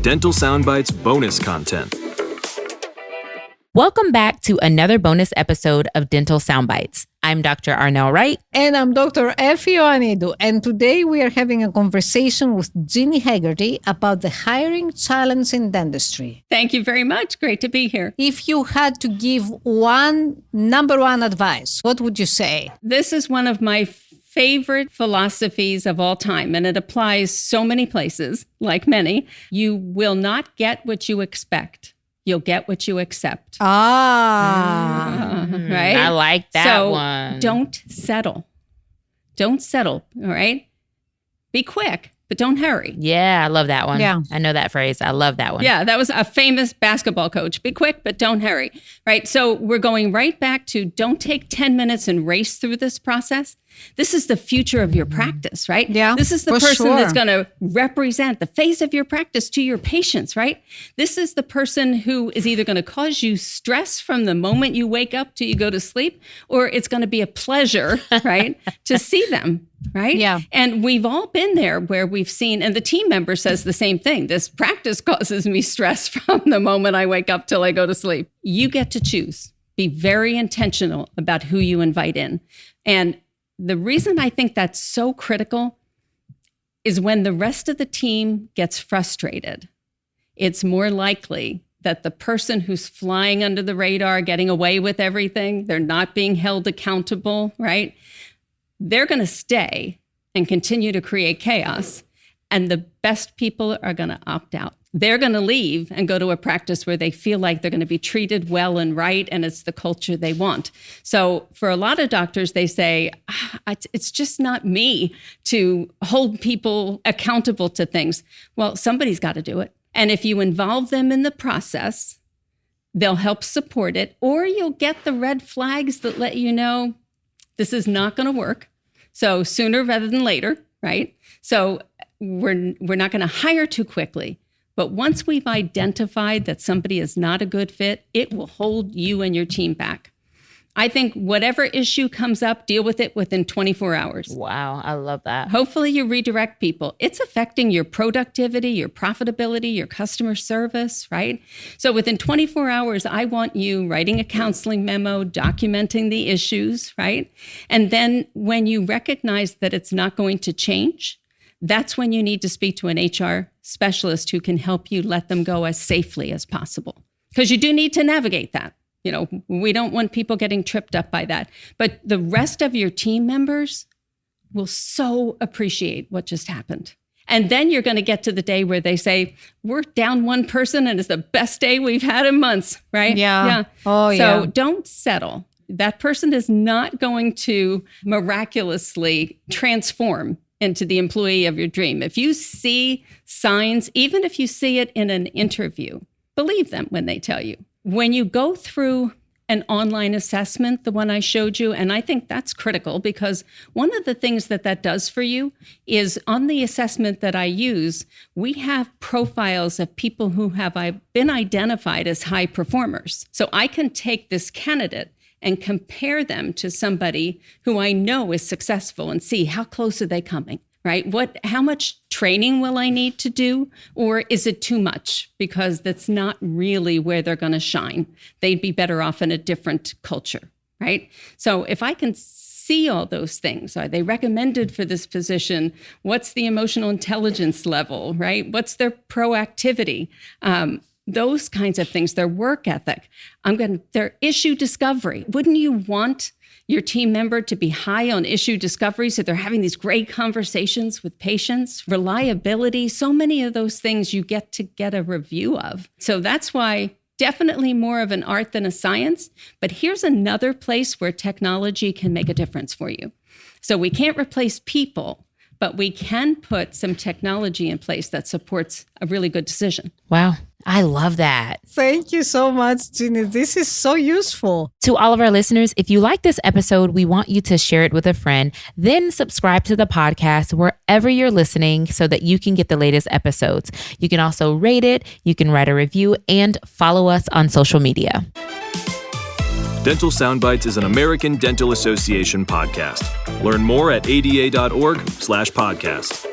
Dental Soundbites bonus content. Welcome back to another bonus episode of Dental Soundbites. I'm Dr. Arnell Wright. And I'm Dr. Effie Ioannidou. And today we are having a conversation with Jeannie Hegarty about the hiring challenge in dentistry. Thank you very much. Great to be here. If you had to give number one advice, what would you say? This is one of my favorite philosophies of all time, and it applies so many places, like many. You will not get what you expect. You'll get what you accept. Right? I like that one. Don't settle. Don't settle, all right? Be quick, but don't hurry. Yeah, I love that one. Yeah. I know that phrase. I love that one. Yeah, that was a famous basketball coach. Be quick, but don't hurry, right? So we're going right back to don't take 10 minutes and race through this process. This is the future of your practice, right? Yeah, this is the person that's going to represent the face of your practice to your patients, right? This is the person who is either going to cause you stress from the moment you wake up till you go to sleep, or it's going to be a pleasure, right, to see them, right? Yeah. And we've all been there where we've seen, and the team member says the same thing. This practice causes me stress from the moment I wake up till I go to sleep. You get to choose. Be very intentional about who you invite in. And the reason I think that's so critical is when the rest of the team gets frustrated, it's more likely that the person who's flying under the radar, getting away with everything, they're not being held accountable, right? They're going to stay and continue to create chaos. And the best people are going to opt out. They're going to leave and go to a practice where they feel like they're going to be treated well and right, and it's the culture they want. So for a lot of doctors, they say, it's just not me to hold people accountable to things. Well, somebody's got to do it. And if you involve them in the process, they'll help support it, or you'll get the red flags that let you know this is not going to work. So sooner rather than later, right? So we're not going to hire too quickly. But once we've identified that somebody is not a good fit, it will hold you and your team back. I think whatever issue comes up, deal with it within 24 hours. Wow, I love that. Hopefully you redirect people. It's affecting your productivity, your profitability, your customer service, right? So within 24 hours, I want you writing a counseling memo, documenting the issues, right? And then when you recognize that it's not going to change, that's when you need to speak to an HR specialist who can help you let them go as safely as possible. Because you do need to navigate that. You know, we don't want people getting tripped up by that. But the rest of your team members will so appreciate what just happened. And then you're going to get to the day where they say, we're down one person and it's the best day we've had in months, right? Yeah. Oh, yeah. So don't settle. That person is not going to miraculously transform into the employee of your dream. If you see signs, even if you see it in an interview, believe them when they tell you. When you go through an online assessment, the one I showed you, and I think that's critical because one of the things that does for you is on the assessment that I use, we have profiles of people who have been identified as high performers. So I can take this candidate and compare them to somebody who I know is successful and see how close are they coming, right? How much training will I need to do? Or is it too much? Because that's not really where they're going to shine. They'd be better off in a different culture, right? So if I can see all those things, are they recommended for this position? What's the emotional intelligence level, right? What's their proactivity? Those kinds of things, their work ethic, their issue discovery. Wouldn't you want your team member to be high on issue discovery so they're having these great conversations with patients? Reliability, so many of those things you get to get a review of. So that's why definitely more of an art than a science. But here's another place where technology can make a difference for you. So we can't replace people, but we can put some technology in place that supports a really good decision. Wow. I love that. Thank you so much, Jeannie. This is so useful. To all of our listeners, if you like this episode, we want you to share it with a friend, then subscribe to the podcast wherever you're listening so that you can get the latest episodes. You can also rate it, you can write a review, and follow us on social media. Dental Soundbites is an American Dental Association podcast. Learn more at ada.org/podcast.